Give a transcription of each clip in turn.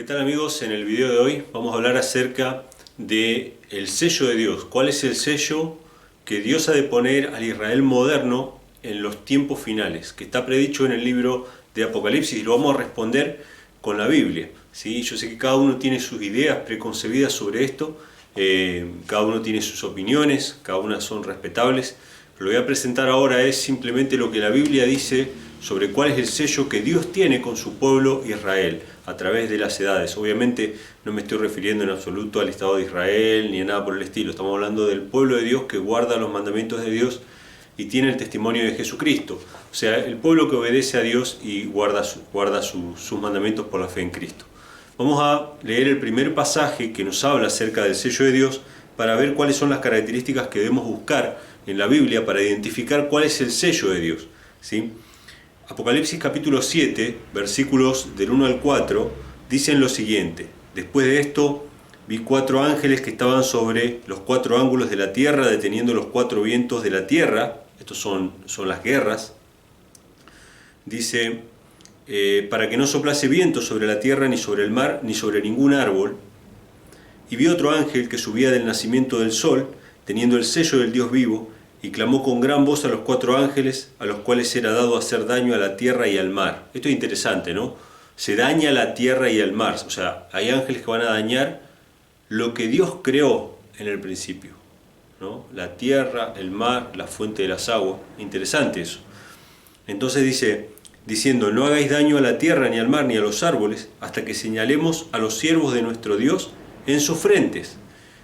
¿Qué tal amigos? En el video de hoy vamos a hablar acerca del sello de Dios. ¿Cuál es el sello que Dios ha de poner al Israel moderno en los tiempos finales? Que está predicho en el libro de Apocalipsis y lo vamos a responder con la Biblia. ¿Sí? Yo sé que cada uno tiene sus ideas preconcebidas sobre esto, cada uno tiene sus opiniones, cada una son respetables. Lo que voy a presentar ahora es simplemente lo que la Biblia dice sobre cuál es el sello que Dios tiene con su pueblo Israel a través de las edades. Obviamente no me estoy refiriendo en absoluto al Estado de Israel ni a nada por el estilo. Estamos hablando del pueblo de Dios que guarda los mandamientos de Dios y tiene el testimonio de Jesucristo. O sea, el pueblo que obedece a Dios y guarda sus mandamientos por la fe en Cristo. Vamos a leer el primer pasaje que nos habla acerca del sello de Dios para ver cuáles son las características que debemos buscar en la Biblia para identificar cuál es el sello de Dios. ¿Sí? Apocalipsis capítulo 7, versículos del 1 al 4, dicen lo siguiente: después de esto vi 4 ángeles que estaban sobre los 4 ángulos de la tierra, deteniendo los 4 vientos de la tierra. Estos son las guerras. Dice, para que no soplase viento sobre la tierra, ni sobre el mar, ni sobre ningún árbol. Y vi otro ángel que subía del nacimiento del sol, teniendo el sello del Dios vivo, y clamó con gran voz a los 4 ángeles, a los cuales era dado hacer daño a la tierra y al mar. Esto es interesante, ¿no? Se daña la tierra y el mar. O sea, hay ángeles que van a dañar lo que Dios creó en el principio, ¿no? La tierra, el mar, la fuente de las aguas. Interesante eso. Entonces dice, diciendo, no hagáis daño a la tierra, ni al mar, ni a los árboles, hasta que señalemos a los siervos de nuestro Dios en sus frentes.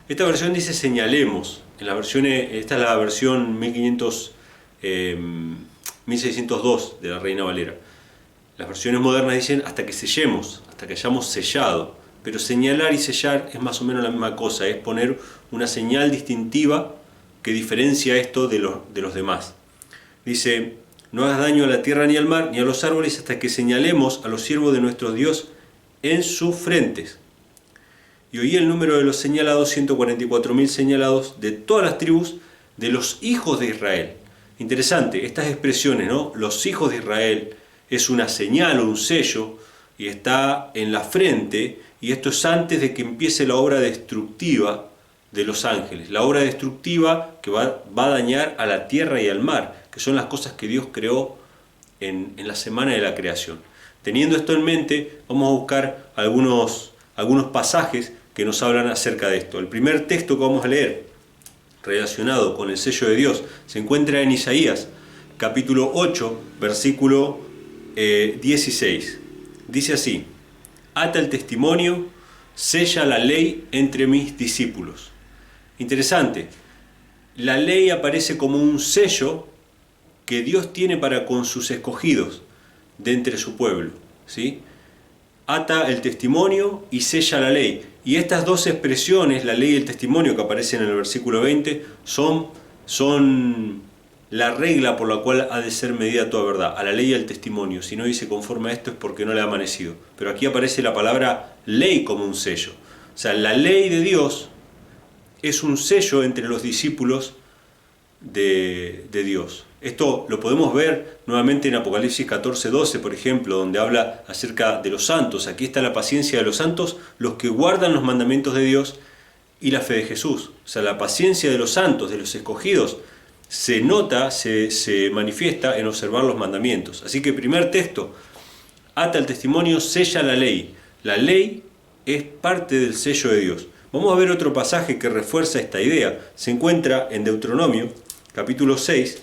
Esta versión dice señalemos. En las versiones, esta es la versión 1602 de la Reina Valera. Las versiones modernas dicen hasta que sellemos, hasta que hayamos sellado. Pero señalar y sellar es más o menos la misma cosa, es poner una señal distintiva que diferencia esto de los demás. Dice, no hagas daño a la tierra ni al mar ni a los árboles hasta que señalemos a los siervos de nuestro Dios en sus frentes. Y oí el número de los señalados, 144.000 señalados de todas las tribus de los hijos de Israel. Interesante, estas expresiones, ¿no? Los hijos de Israel es una señal o un sello y está en la frente, y esto es antes de que empiece la obra destructiva de los ángeles. La obra destructiva que va a dañar a la tierra y al mar, que son las cosas que Dios creó en la semana de la creación. Teniendo esto en mente, vamos a buscar algunos pasajes que nos hablan acerca de esto. El primer texto que vamos a leer relacionado con el sello de Dios se encuentra en Isaías capítulo 8 versículo 16. Dice así: ata el testimonio, sella la ley entre mis discípulos. Interesante, la ley aparece como un sello que Dios tiene para con sus escogidos de entre su pueblo, ¿sí? Ata el testimonio y sella la ley. Y estas dos expresiones, la ley y el testimonio, que aparecen en el versículo 20, son la regla por la cual ha de ser medida toda verdad. A la ley y al testimonio. Si no dice conforme a esto es porque no le ha amanecido. Pero aquí aparece la palabra ley como un sello. O sea, la ley de Dios es un sello entre los discípulos de Dios. Esto lo podemos ver nuevamente en Apocalipsis 14:12, por ejemplo, donde habla acerca de los santos. Aquí está la paciencia de los santos, los que guardan los mandamientos de Dios y la fe de Jesús. O sea, la paciencia de los santos, de los escogidos, se nota, se manifiesta en observar los mandamientos. Así que primer texto, ata el testimonio, sella la ley. La ley es parte del sello de Dios. Vamos a ver otro pasaje que refuerza esta idea. Se encuentra en Deuteronomio, capítulo 6,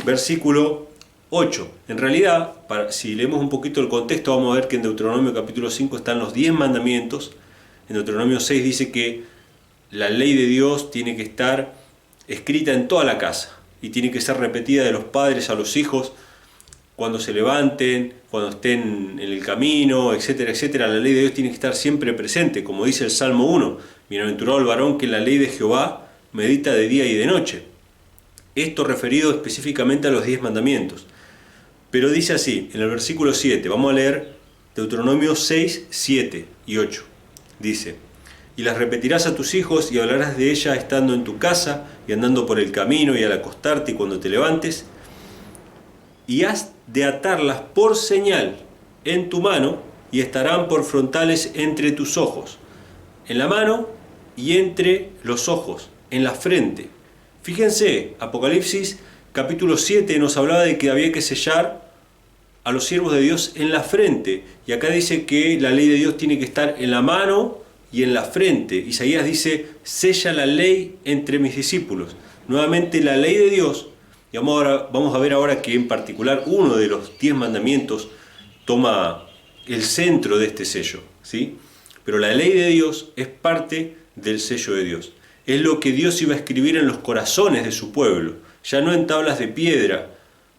versículo 8. En realidad, si leemos un poquito el contexto, vamos a ver que en Deuteronomio capítulo 5 están los 10 mandamientos. En Deuteronomio 6 dice que la ley de Dios tiene que estar escrita en toda la casa y tiene que ser repetida de los padres a los hijos cuando se levanten, cuando estén en el camino, etcétera, etcétera. La ley de Dios tiene que estar siempre presente, como dice el Salmo 1. Bienaventurado el varón que en la ley de Jehová medita de día y de noche. Esto referido específicamente a los 10 mandamientos. Pero dice así, en el versículo 7, vamos a leer Deuteronomio 6, 7 y 8. Dice, y las repetirás a tus hijos y hablarás de ellas estando en tu casa y andando por el camino y al acostarte y cuando te levantes, y has de atarlas por señal en tu mano y estarán por frontales entre tus ojos, en la mano y entre los ojos, en la frente. Fíjense, Apocalipsis capítulo 7 nos hablaba de que había que sellar a los siervos de Dios en la frente, y acá dice que la ley de Dios tiene que estar en la mano y en la frente. Isaías dice, sella la ley entre mis discípulos. Nuevamente la ley de Dios, y vamos a ver ahora que en particular uno de los 10 mandamientos toma el centro de este sello, ¿sí? Pero la ley de Dios es parte del sello de Dios. Es lo que Dios iba a escribir en los corazones de su pueblo, ya no en tablas de piedra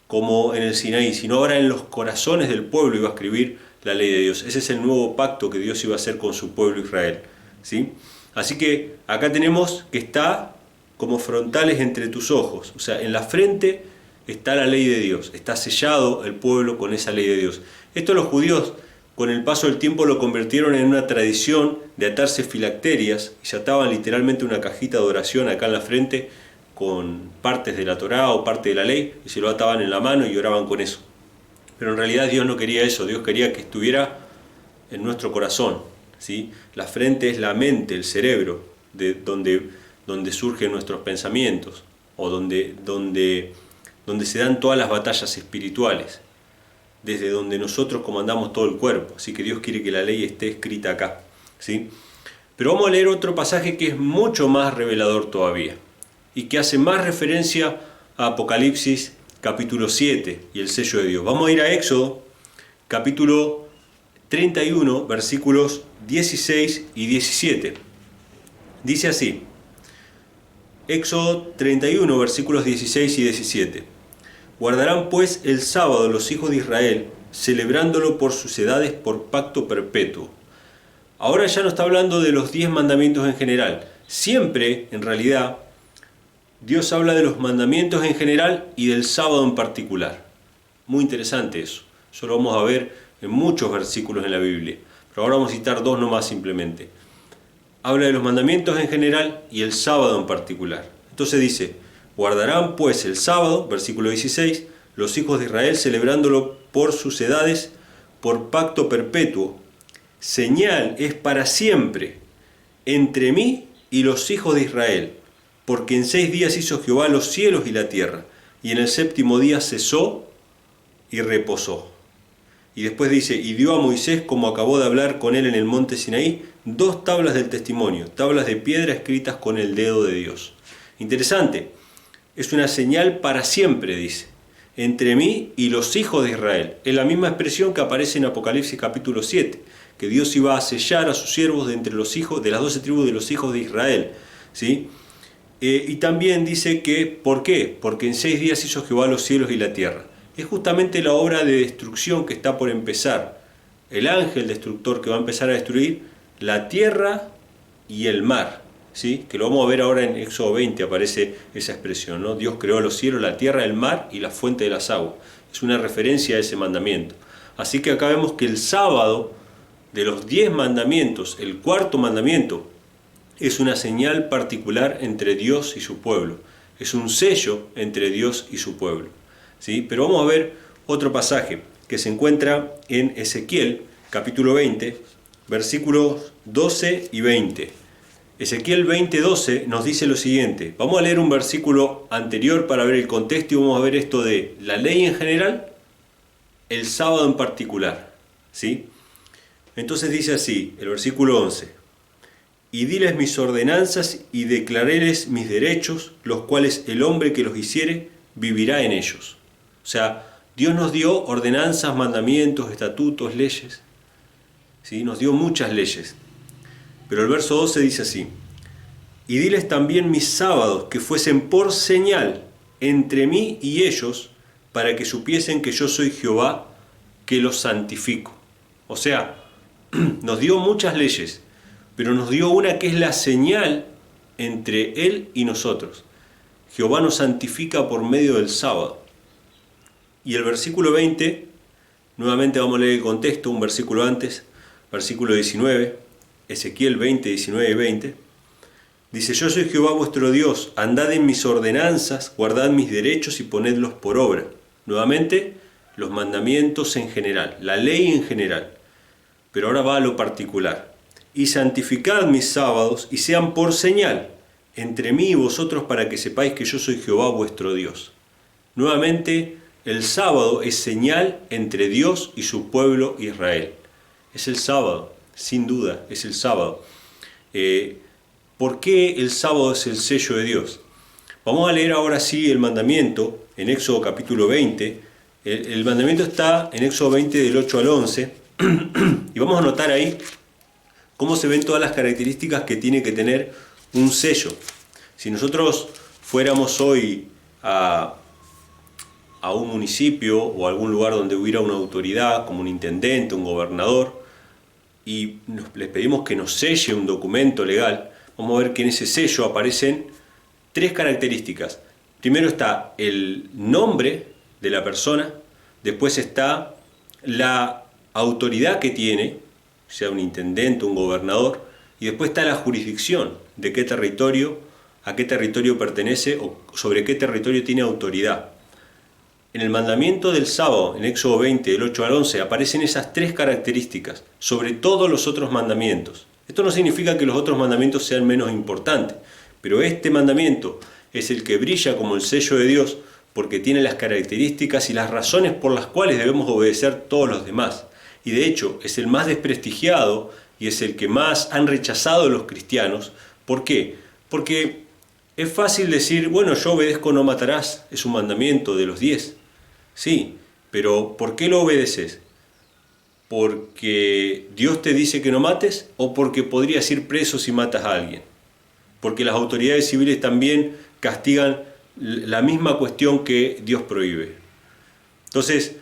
como en el Sinaí, sino ahora en los corazones del pueblo iba a escribir la ley de Dios. Ese es el nuevo pacto que Dios iba a hacer con su pueblo Israel, ¿sí? Así que acá tenemos que está como frontales entre tus ojos, o sea, en la frente está la ley de Dios, está sellado el pueblo con esa ley de Dios. Esto los judíos con el paso del tiempo lo convirtieron en una tradición de atarse filacterias, y se ataban literalmente una cajita de oración acá en la frente con partes de la Torá o parte de la ley, y se lo ataban en la mano y oraban con eso. Pero en realidad Dios no quería eso, Dios quería que estuviera en nuestro corazón, ¿sí? La frente es la mente, el cerebro, de donde surgen nuestros pensamientos, o donde se dan todas las batallas espirituales, desde donde nosotros comandamos todo el cuerpo. Así que Dios quiere que la ley esté escrita acá, ¿sí? Pero vamos a leer otro pasaje que es mucho más revelador todavía, y que hace más referencia a Apocalipsis capítulo 7 y el sello de Dios. Vamos a ir a Éxodo capítulo 31, versículos 16 y 17. Dice así, Éxodo 31, versículos 16 y 17. Guardarán pues el sábado los hijos de Israel, celebrándolo por sus edades por pacto perpetuo. Ahora ya no está hablando de los 10 mandamientos en general. Siempre, en realidad, Dios habla de los mandamientos en general y del sábado en particular. Muy interesante eso. Eso lo vamos a ver en muchos versículos en la Biblia. Pero ahora vamos a citar 2 nomás simplemente. Habla de los mandamientos en general y el sábado en particular. Entonces dice, guardarán pues el sábado, versículo 16, los hijos de Israel celebrándolo por sus edades, por pacto perpetuo. Señal es para siempre entre mí y los hijos de Israel, porque en 6 días hizo Jehová los cielos y la tierra, y en el 7º día cesó y reposó. Y después dice, y dio a Moisés, como acabó de hablar con él en el monte Sinaí, 2 tablas del testimonio, tablas de piedra escritas con el dedo de Dios. Interesante, es una señal para siempre, dice, entre mí y los hijos de Israel. Es la misma expresión que aparece en Apocalipsis capítulo 7, que Dios iba a sellar a sus siervos de entre los hijos, de las 12 tribus de los hijos de Israel, ¿sí? Y también dice que, ¿por qué? Porque en 6 días hizo Jehová los cielos y la tierra. Es justamente la obra de destrucción que está por empezar. El ángel destructor que va a empezar a destruir la tierra y el mar, ¿sí? Que lo vamos a ver ahora en Éxodo 20, aparece esa expresión, ¿no? Dios creó los cielos, la tierra, el mar y la fuente de las aguas. Es una referencia a ese mandamiento. Así que acá vemos que el sábado, de los 10 mandamientos, el 4º mandamiento, es una señal particular entre Dios y su pueblo. Es un sello entre Dios y su pueblo, ¿sí? Pero vamos a ver otro pasaje que se encuentra en Ezequiel, capítulo 20, versículos 12 y 20. Ezequiel 20:12 nos dice lo siguiente. Vamos a leer un versículo anterior para ver el contexto y vamos a ver esto de la ley en general, el sábado en particular, ¿sí? Entonces dice así, el versículo 11. Y diles mis ordenanzas y declaréles mis derechos, los cuales el hombre que los hiciere vivirá en ellos. O sea, Dios nos dio ordenanzas, mandamientos, estatutos, leyes, ¿sí? Nos dio muchas leyes. Pero el verso 12 dice así, y diles también mis sábados que fuesen por señal entre mí y ellos, para que supiesen que yo soy Jehová, que los santifico. O sea, nos dio muchas leyes, pero nos dio una que es la señal entre Él y nosotros. Jehová nos santifica por medio del sábado. Y el versículo 20, nuevamente vamos a leer el contexto, un versículo antes, versículo 19, Ezequiel 20, 19 y 20. Dice, yo soy Jehová vuestro Dios, andad en mis ordenanzas, guardad mis derechos y ponedlos por obra. Nuevamente, los mandamientos en general, la ley en general. Pero ahora va a lo particular. Y santificad mis sábados y sean por señal entre mí y vosotros para que sepáis que yo soy Jehová vuestro Dios. Nuevamente, el sábado es señal entre Dios y su pueblo Israel. Es el sábado, sin duda, es el sábado. ¿Por qué el sábado es el sello de Dios? Vamos a leer ahora sí el mandamiento en Éxodo capítulo 20. El mandamiento está en Éxodo 20 del 8 al 11 y vamos a notar ahí cómo se ven todas las características que tiene que tener un sello. Si nosotros fuéramos hoy a un municipio o a algún lugar donde hubiera una autoridad, como un intendente, un gobernador, y les pedimos que nos selle un documento legal, vamos a ver que en ese sello aparecen 3 características. Primero está el nombre de la persona, después está la autoridad que tiene, sea un intendente, un gobernador, y después está la jurisdicción, de qué territorio, a qué territorio pertenece o sobre qué territorio tiene autoridad. En el mandamiento del sábado, en Éxodo 20, del 8 al 11, aparecen esas 3 características sobre todos los otros mandamientos. Esto no significa que los otros mandamientos sean menos importantes, pero este mandamiento es el que brilla como el sello de Dios porque tiene las características y las razones por las cuales debemos obedecer todos los demás. Y de hecho es el más desprestigiado y es el que más han rechazado los cristianos. ¿Por qué? Porque es fácil decir, bueno, yo obedezco no matarás, es un mandamiento de los 10. Sí, pero ¿por qué lo obedeces? ¿Porque Dios te dice que no mates o porque podrías ir preso si matas a alguien? Porque las autoridades civiles también castigan la misma cuestión que Dios prohíbe. Entonces,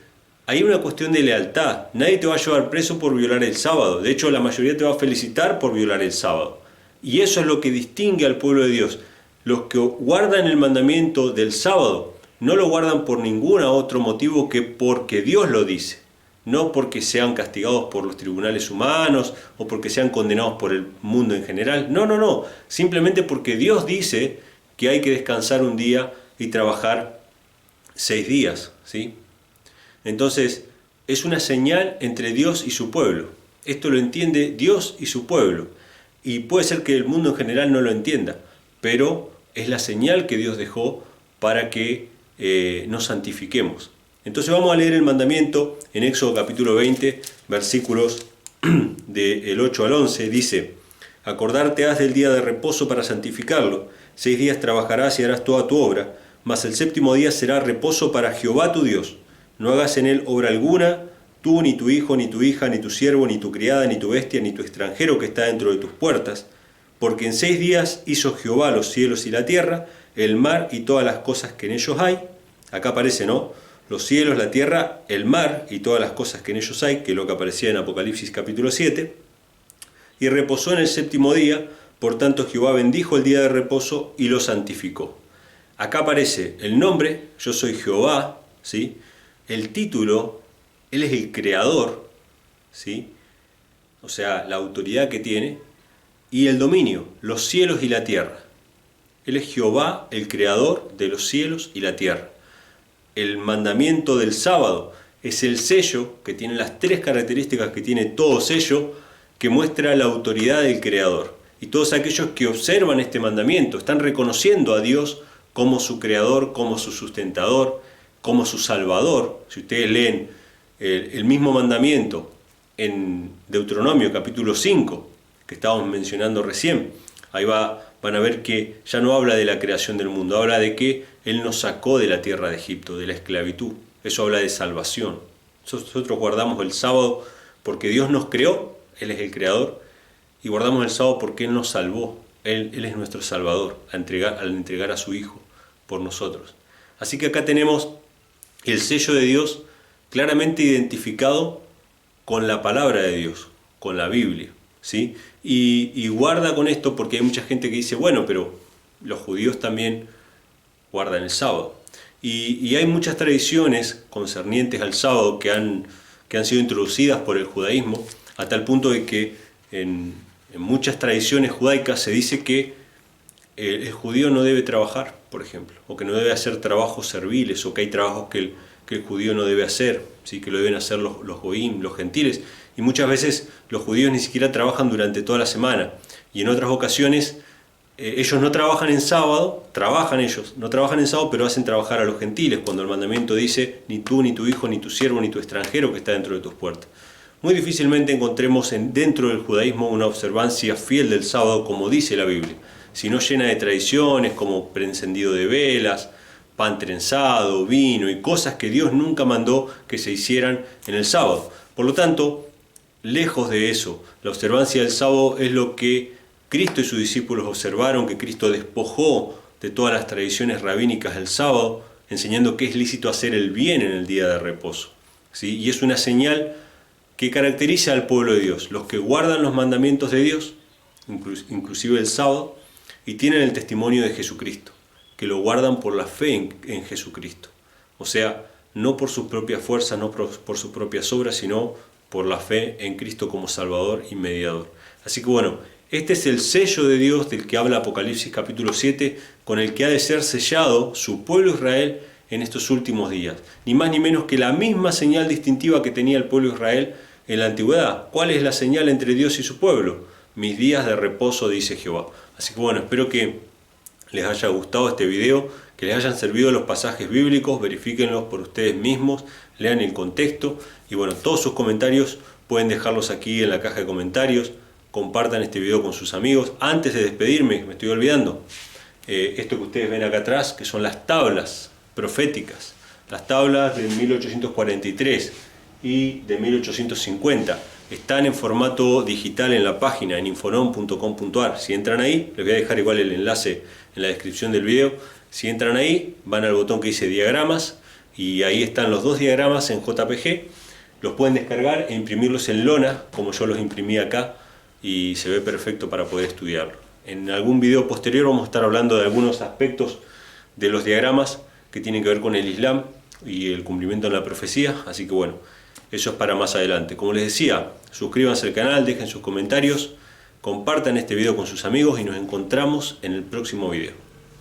hay una cuestión de lealtad. Nadie te va a llevar preso por violar el sábado. De hecho, la mayoría te va a felicitar por violar el sábado. Y eso es lo que distingue al pueblo de Dios. Los que guardan el mandamiento del sábado no lo guardan por ningún otro motivo que porque Dios lo dice. No porque sean castigados por los tribunales humanos o porque sean condenados por el mundo en general. No. Simplemente porque Dios dice que hay que descansar un día y trabajar 6 días, ¿sí? Entonces, es una señal entre Dios y su pueblo. Esto lo entiende Dios y su pueblo. Y puede ser que el mundo en general no lo entienda, pero es la señal que Dios dejó para que nos santifiquemos. Entonces vamos a leer el mandamiento en Éxodo capítulo 20, versículos del 8 al 11. Dice, acordarte has del día de reposo para santificarlo. 6 días trabajarás y harás toda tu obra, mas el 7º día será reposo para Jehová tu Dios. No hagas en él obra alguna, tú, ni tu hijo, ni tu hija, ni tu siervo, ni tu criada, ni tu bestia, ni tu extranjero que está dentro de tus puertas. Porque en 6 días hizo Jehová los cielos y la tierra, el mar y todas las cosas que en ellos hay. Acá aparece, ¿no? Los cielos, la tierra, el mar y todas las cosas que en ellos hay, que es lo que aparecía en Apocalipsis capítulo 7. Y reposó en el 7º día, por tanto Jehová bendijo el día de reposo y lo santificó. Acá aparece el nombre, yo soy Jehová, ¿sí? El título, Él es el creador, ¿sí? O sea, la autoridad que tiene, y el dominio, los cielos y la tierra. Él es Jehová, el creador de los cielos y la tierra. El mandamiento del sábado es el sello que tiene las 3 características que tiene todo sello, que muestra la autoridad del creador. Y todos aquellos que observan este mandamiento están reconociendo a Dios como su creador, como su sustentador, como su salvador. Si ustedes leen el mismo mandamiento en Deuteronomio capítulo 5, que estábamos mencionando recién, ahí van a ver que ya no habla de la creación del mundo, habla de que Él nos sacó de la tierra de Egipto, de la esclavitud. Eso habla de salvación. Nosotros guardamos el sábado porque Dios nos creó, Él es el creador, y guardamos el sábado porque Él nos salvó. Él es nuestro salvador al entregar a su Hijo por nosotros. Así que acá tenemos el sello de Dios claramente identificado con la palabra de Dios, con la Biblia, ¿sí? Y guarda con esto porque hay mucha gente que dice, bueno, pero los judíos también guardan el sábado. Y hay muchas tradiciones concernientes al sábado que han sido introducidas por el judaísmo, a tal punto de que en muchas tradiciones judaicas se dice que el judío no debe trabajar, por ejemplo, o que no debe hacer trabajos serviles, o que hay trabajos que que el judío no debe hacer, ¿sí? Que lo deben hacer los goim, los gentiles. Y muchas veces los judíos ni siquiera trabajan durante toda la semana. Y en otras ocasiones ellos no trabajan en sábado, no trabajan en sábado, pero hacen trabajar a los gentiles, cuando el mandamiento dice, ni tú, ni tu hijo, ni tu siervo, ni tu extranjero que está dentro de tus puertas. Muy difícilmente encontremos dentro del judaísmo una observancia fiel del sábado como dice la Biblia, sino llena de tradiciones como preencendido de velas, pan trenzado, vino y cosas que Dios nunca mandó que se hicieran en el sábado. Por lo tanto, lejos de eso, la observancia del sábado es lo que Cristo y sus discípulos observaron, que Cristo despojó de todas las tradiciones rabínicas del sábado, enseñando que es lícito hacer el bien en el día de reposo, ¿sí? Y es una señal que caracteriza al pueblo de Dios, los que guardan los mandamientos de Dios, inclusive el sábado, y tienen el testimonio de Jesucristo, que lo guardan por la fe en Jesucristo. O sea, no por sus propias fuerzas, no por sus propias obras, sino por la fe en Cristo como Salvador y Mediador. Así que bueno, este es el sello de Dios del que habla Apocalipsis capítulo 7, con el que ha de ser sellado su pueblo Israel en estos últimos días. Ni más ni menos que la misma señal distintiva que tenía el pueblo Israel en la antigüedad. ¿Cuál es la señal entre Dios y su pueblo? Mis días de reposo, dice Jehová. Así que bueno, espero que les haya gustado este video, que les hayan servido los pasajes bíblicos, verifíquenlos por ustedes mismos, lean el contexto y bueno, todos sus comentarios pueden dejarlos aquí en la caja de comentarios. Compartan este video con sus amigos. Antes de despedirme, me estoy olvidando, esto que ustedes ven acá atrás, que son las tablas proféticas, las tablas de 1843 y de 1850, están en formato digital en la página, en infonom.com.ar. Si entran ahí, les voy a dejar igual el enlace en la descripción del video. Si entran ahí, van al botón que dice diagramas, y ahí están los dos diagramas en JPG. Los pueden descargar e imprimirlos en lona, como yo los imprimí acá, y se ve perfecto para poder estudiarlo. En algún video posterior vamos a estar hablando de algunos aspectos de los diagramas que tienen que ver con el Islam y el cumplimiento de la profecía, así que bueno, eso es para más adelante. Como les decía, suscríbanse al canal, dejen sus comentarios, compartan este video con sus amigos y nos encontramos en el próximo video.